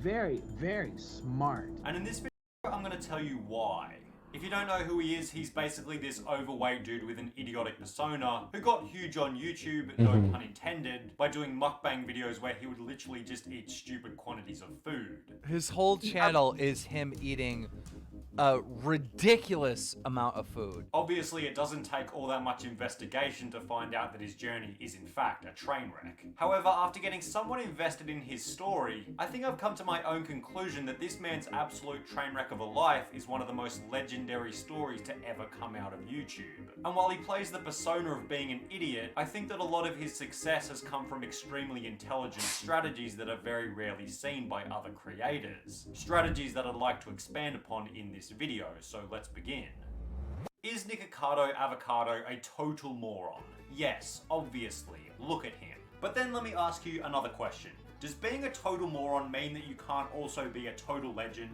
very, very smart. And in this video, I'm going to tell you why. If you don't know who he is, he's basically this overweight dude with an idiotic persona who got huge on YouTube, no pun intended, by doing mukbang videos where he would literally just eat stupid quantities of food. His whole channel is him eating a ridiculous amount of food. Obviously, it doesn't take all that much investigation to find out that his journey is in fact a train wreck. However, after getting somewhat invested in his story, I think I've come to my own conclusion that this man's absolute train wreck of a life is one of the most legendary stories to ever come out of YouTube. And while he plays the persona of being an idiot, I think that a lot of his success has come from extremely intelligent strategies that are very rarely seen by other creators. Strategies that I'd like to expand upon in this video, so let's begin. Is NIkocado Avocado a total moron? Yes, obviously, look at him. But then let me ask you another question. Does being a total moron mean that you can't also be a total legend?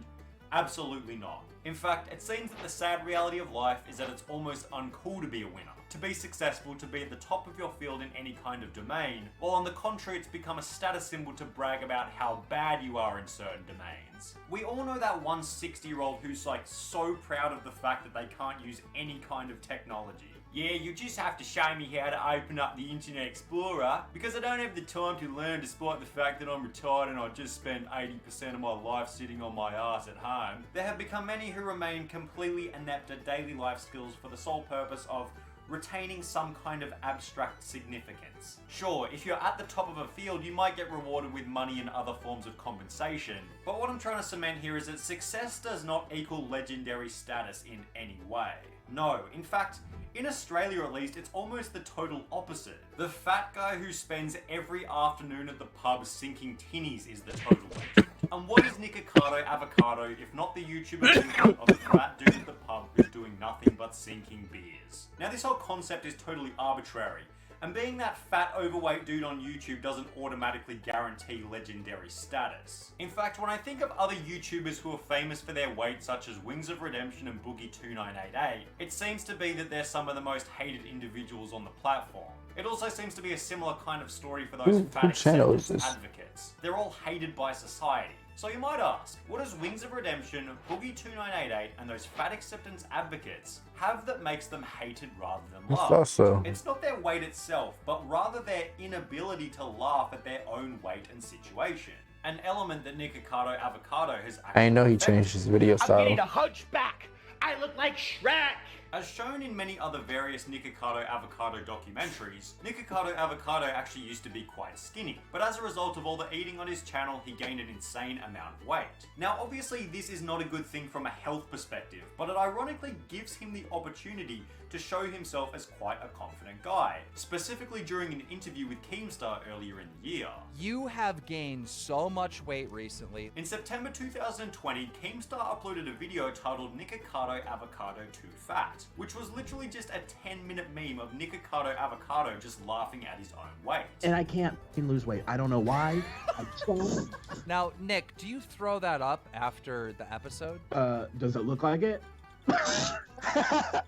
Absolutely not. In fact, it seems that the sad reality of life is that it's almost uncool to be a winner, to be successful, to be at the top of your field in any kind of domain, while on the contrary it's become a status symbol to brag about how bad you are in certain domains. We all know that one 60-year-old who's like so proud of the fact that they can't use any kind of technology. Yeah, you just have to show me how to open up the Internet Explorer because I don't have the time to learn despite the fact that I'm retired and I just spend 80% of my life sitting on my ass at home. There have become many who remain completely inept at daily life skills for the sole purpose of retaining some kind of abstract significance. Sure, if you're at the top of a field, you might get rewarded with money and other forms of compensation, but what I'm trying to cement here is that success does not equal legendary status in any way. No, in fact, in Australia at least, it's almost the total opposite. The fat guy who spends every afternoon at the pub sinking tinnies is the total legend. And what is NIkocado Avocado if not the YouTuber version of the fat dude at the pub who's doing nothing but sinking beers? Now this whole concept is totally arbitrary, and being that fat overweight dude on YouTube doesn't automatically guarantee legendary status. In fact, when I think of other YouTubers who are famous for their weight, such as Wings of Redemption and Boogie2988, it seems to be that they're some of the most hated individuals on the platform. It also seems to be a similar kind of story for those fat acceptance advocates. They're all hated by society. So you might ask, what does Wings of Redemption, Boogie2988, and those fat acceptance advocates have that makes them hated rather than loved? It's not their weight itself, but rather their inability to laugh at their own weight and situation. An element that NIkocado Avocado has actually I know he changed his video style. I'm getting a hunchback. I look like Shrek. As shown in many other various NIkocado Avocado documentaries, NIkocado Avocado actually used to be quite skinny, but as a result of all the eating on his channel, he gained an insane amount of weight. Now obviously this is not a good thing from a health perspective, but it ironically gives him the opportunity to show himself as quite a confident guy, specifically during an interview with Keemstar earlier in the year. You have gained so much weight recently. In September 2020, Keemstar uploaded a video titled NIkocado Avocado Too Fat, which was literally just a 10-minute meme of NIkocado Avocado just laughing at his own weight. And I can't lose weight. I don't know why. I don't. Now, Nick, do you throw that up after the episode? Does it look like it?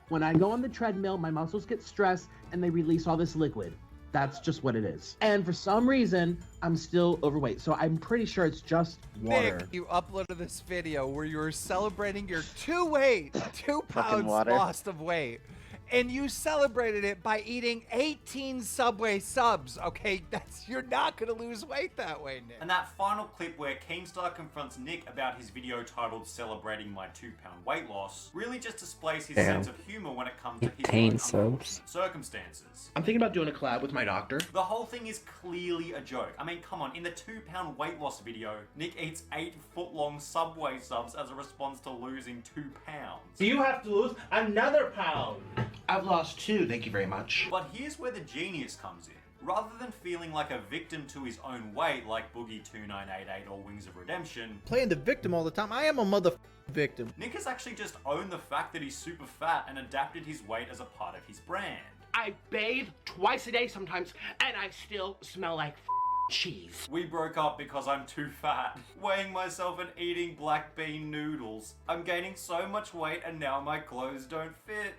When I go on the treadmill, my muscles get stressed and they release all this liquid. That's just what it is. And for some reason, I'm still overweight. So I'm pretty sure it's just water. Nick, you uploaded this video where you were celebrating your 2 pounds lost of weight. And you celebrated it by eating 18 Subway subs, okay? You're not gonna lose weight that way, Nick. And that final clip where Keemstar confronts Nick about his video titled Celebrating My 2-Pound Weight Loss really just displays his sense of humor when it comes to his own circumstances. I'm thinking about doing a collab with my doctor. The whole thing is clearly a joke. I mean, come on, in the 2-pound weight loss video, Nick eats 8-foot-long Subway subs as a response to losing 2 pounds. You have to lose another pound. I've lost 2, thank you very much. But here's where the genius comes in. Rather than feeling like a victim to his own weight like Boogie2988 or Wings of Redemption, playing the victim all the time, I am a victim. Nick has actually just owned the fact that he's super fat and adapted his weight as a part of his brand. I bathe twice a day sometimes, and I still smell like cheese. We broke up because I'm too fat, weighing myself and eating black bean noodles. I'm gaining so much weight and now my clothes don't fit.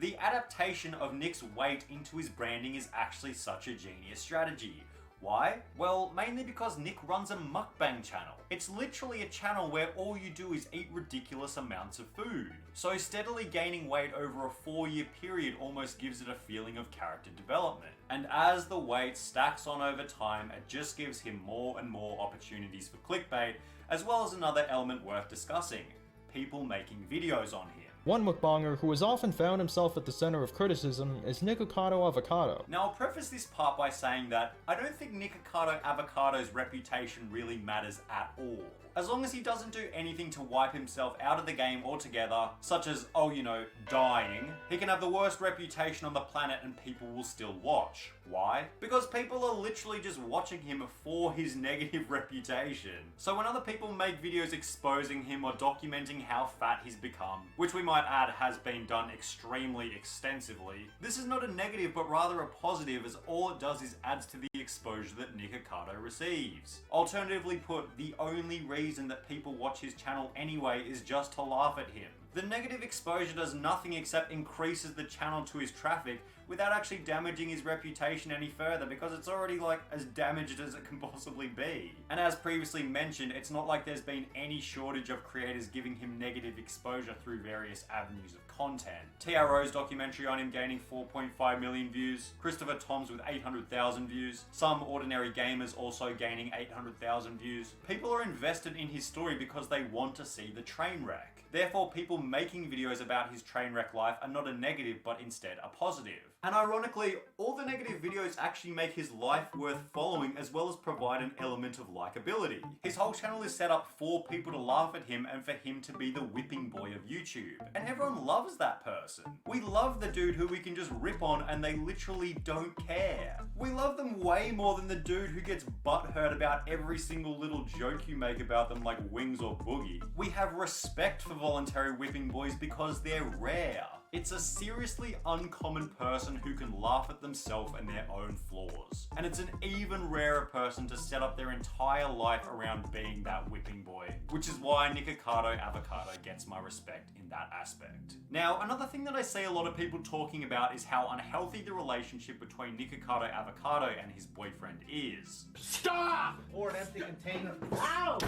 The adaptation of Nick's weight into his branding is actually such a genius strategy. Why? Well, mainly because Nick runs a mukbang channel. It's literally a channel where all you do is eat ridiculous amounts of food. So steadily gaining weight over a 4-year period almost gives it a feeling of character development. And as the weight stacks on over time, it just gives him more and more opportunities for clickbait, as well as another element worth discussing: people making videos on him. One mukbanger who has often found himself at the center of criticism is NIkocado Avocado. Now, I'll preface this part by saying that I don't think NIkocado Avocado's reputation really matters at all. As long as he doesn't do anything to wipe himself out of the game altogether, such as, oh, you know, dying, he can have the worst reputation on the planet and people will still watch. Why? Because people are literally just watching him for his negative reputation. So when other people make videos exposing him or documenting how fat he's become, which we might add has been done extremely extensively, this is not a negative but rather a positive, as all it does is adds to the exposure that NIkocado receives. Alternatively put, the only reason that people watch his channel anyway is just to laugh at him. The negative exposure does nothing except increases the channel to his traffic without actually damaging his reputation any further, because it's already like as damaged as it can possibly be. And as previously mentioned, it's not like there's been any shortage of creators giving him negative exposure through various avenues of content. TRO's documentary on him gaining 4.5 million views, Christopher Tom's with 800,000 views, some ordinary gamers also gaining 800,000 views. People are invested in his story because they want to see the train wreck. Therefore, people making videos about his train wreck life are not a negative, but instead a positive. And ironically, all the negative videos actually make his life worth following, as well as provide an element of likability. His whole channel is set up for people to laugh at him and for him to be the whipping boy of YouTube. And everyone loves that person. We love the dude who we can just rip on and they literally don't care. We love them way more than the dude who gets butthurt about every single little joke you make about them, like Wings or Boogie. We have respect for voluntary whipping boys because they're rare. It's a seriously uncommon person who can laugh at themselves and their own flaws. And it's an even rarer person to set up their entire life around being that whipping boy, which is why NIkocado Avocado gets my respect in that aspect. Now, another thing that I see a lot of people talking about is how unhealthy the relationship between NIkocado Avocado and his boyfriend is. Stop! Or an empty container. Ow!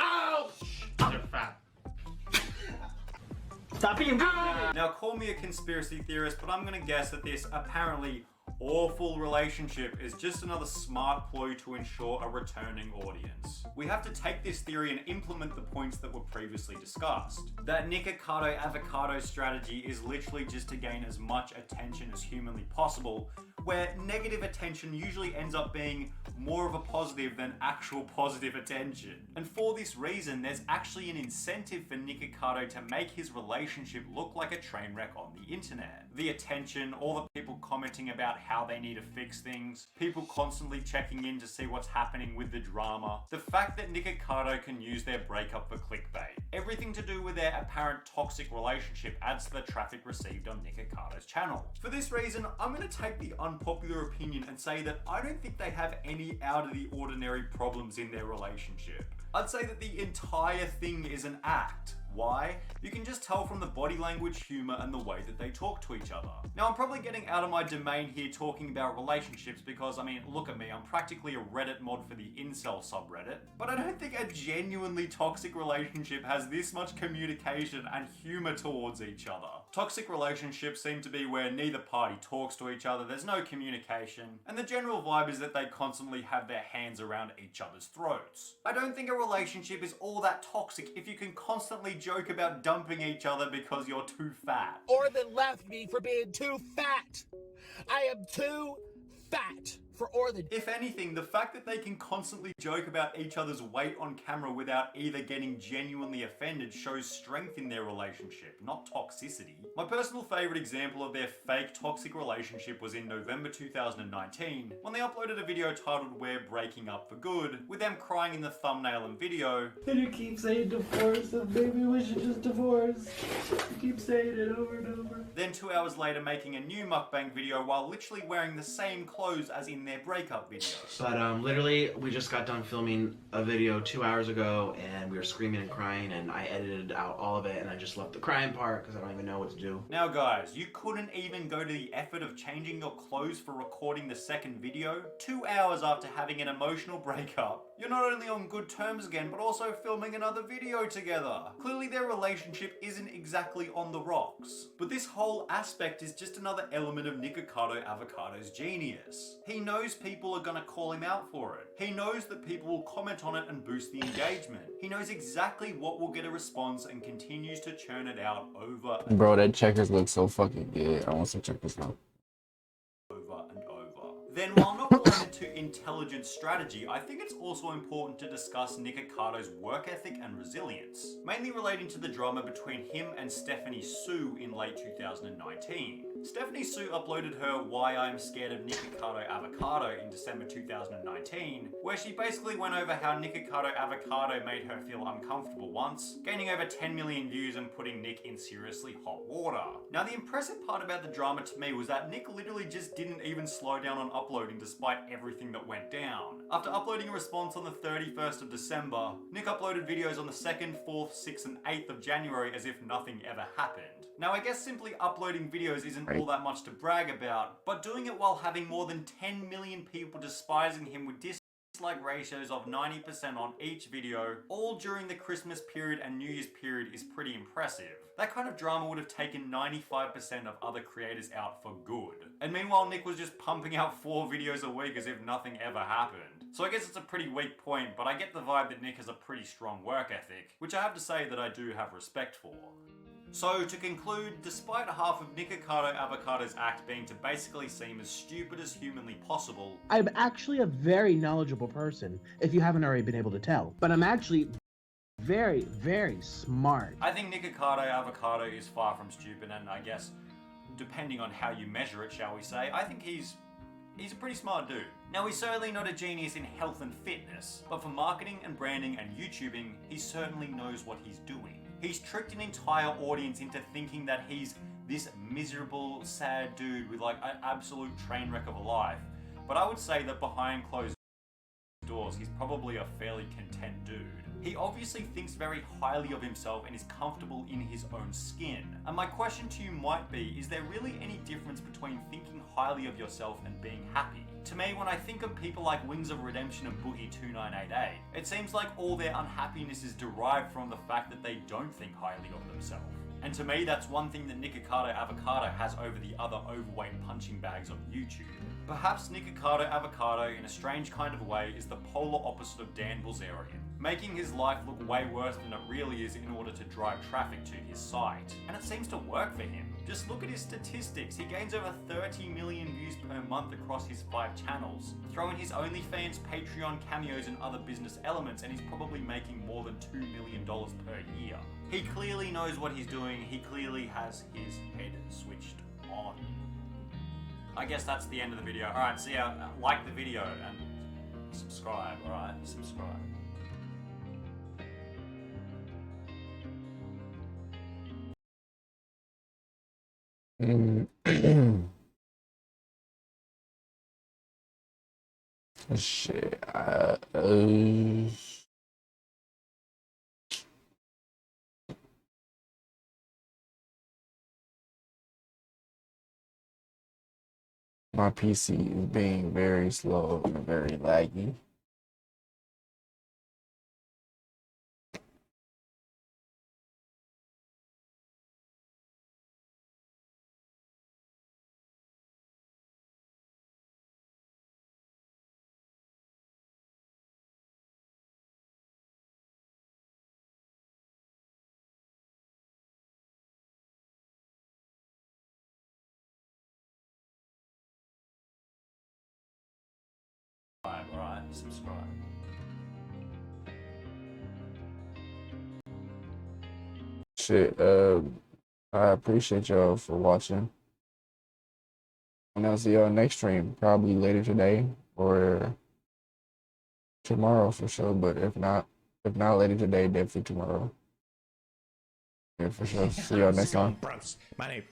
Ow! You're fat. Stop being rude! Now, call me a conspiracy theorist, but I'm gonna guess that this apparently awful relationship is just another smart ploy to ensure a returning audience. We have to take this theory and implement the points that were previously discussed. That NIkocado Avocado's strategy is literally just to gain as much attention as humanly possible, where negative attention usually ends up being more of a positive than actual positive attention. And for this reason, there's actually an incentive for NIkocado to make his relationship look like a train wreck on the internet. The attention, all the people commenting about how they need to fix things, people constantly checking in to see what's happening with the drama, the fact that NIkocado can use their breakup for clickbait, everything to do with their apparent toxic relationship adds to the traffic received on NIkocado's channel. For this reason, I'm going to take the unpopular opinion and say that I don't think they have any out of the ordinary problems in their relationship. I'd say that the entire thing is an act. Why? You can just tell from the body language, humor, and the way that they talk to each other. Now, I'm probably getting out of my domain here talking about relationships because, I mean, look at me, I'm practically a Reddit mod for the incel subreddit. But I don't think a genuinely toxic relationship has this much communication and humor towards each other. Toxic relationships seem to be where neither party talks to each other, there's no communication, and the general vibe is that they constantly have their hands around each other's throats. I don't think a relationship is all that toxic if you can constantly joke about dumping each other because you're too fat. Or than left me for being too fat. I am too fat for Orthan. If anything, the fact that they can constantly joke about each other's weight on camera without either getting genuinely offended shows strength in their relationship, not toxicity. My personal favourite example of their fake toxic relationship was in November 2019, when they uploaded a video titled "We're Breaking Up for Good," with them crying in the thumbnail and video. And you keep saying divorce, and maybe we should just divorce. You keep saying it over and over. Then 2 hours later making a new mukbang video while literally wearing the same clothes as in their breakup video. But literally, we just got done filming a video 2 hours ago, and we were screaming and crying, and I edited out all of it, and I just left the crying part because I don't even know what to do. Now guys, you couldn't even go to the effort of changing your clothes for recording the second video 2 hours after having an emotional breakup. You're not only on good terms again, but also filming another video together. Clearly their relationship isn't exactly on the rocks. But this whole aspect is just another element of NIkocado Avocado's genius. He knows people are gonna call him out for it. He knows that people will comment on it and boost the engagement. He knows exactly what will get a response and continues to churn it out over and Bro, that checkers look so fucking good. I want some checkers now. over and over. Then while not related to intelligent strategy, I think it's also important to discuss NIkocado's work ethic and resilience, mainly relating to the drama between him and Stephanie Sue in late 2019. Stephanie Sue uploaded her Why I'm Scared of NIkocado Avocado in December 2019, where she basically went over how NIkocado Avocado made her feel uncomfortable once, gaining over 10 million views and putting Nick in seriously hot water. Now the impressive part about the drama to me was that Nick literally just didn't even slow down on uploading despite everything that went down. After uploading a response on the 31st of December, Nick uploaded videos on the 2nd, 4th, 6th and 8th of January as if nothing ever happened. Now I guess simply uploading videos isn't all that much to brag about, but doing it while having more than 10 million people despising him with dislike ratios of 90% on each video, all during the Christmas period and New Year's period is pretty impressive. That kind of drama would have taken 95% of other creators out for good. And meanwhile Nick was just pumping out 4 videos a week as if nothing ever happened. So I guess it's a pretty weak point, but I get the vibe that Nick has a pretty strong work ethic, which I have to say that I do have respect for. So to conclude, despite half of NIkocado Avocado's act being to basically seem as stupid as humanly possible, I'm actually a very knowledgeable person, if you haven't already been able to tell. But I'm actually very, very smart. I think NIkocado Avocado is far from stupid, and I guess, depending on how you measure it, shall we say, I think he's a pretty smart dude. Now he's certainly not a genius in health and fitness, but for marketing and branding and YouTubing, he certainly knows what he's doing. He's tricked an entire audience into thinking that he's this miserable, sad dude with like an absolute train wreck of a life. But I would say that behind closed doors, he's probably a fairly content dude. He obviously thinks very highly of himself and is comfortable in his own skin. And my question to you might be, is there really any difference between thinking highly of yourself and being happy? To me, when I think of people like Wings of Redemption and Boogie2988, it seems like all their unhappiness is derived from the fact that they don't think highly of themselves. And to me, that's one thing that NIkocado Avocado has over the other overweight punching bags of YouTube. Perhaps NIkocado Avocado, in a strange kind of way, is the polar opposite of Dan Bilzerian, making his life look way worse than it really is in order to drive traffic to his site. And it seems to work for him. Just look at his statistics. He gains over 30 million views per month across his 5 channels. Throw in his OnlyFans, Patreon, cameos and other business elements and he's probably making more than $2 million per year. He clearly knows what he's doing. He clearly has his head switched on. I guess that's the end of the video. Alright, so yeah, like the video and subscribe, alright? Subscribe. Shit. My PC is being very slow and very laggy. Alright, subscribe. Shit, I appreciate y'all for watching. And I'll see y'all next stream, probably later today or tomorrow for sure, but if not later today, definitely tomorrow. Yeah, for sure. See y'all next time. My name.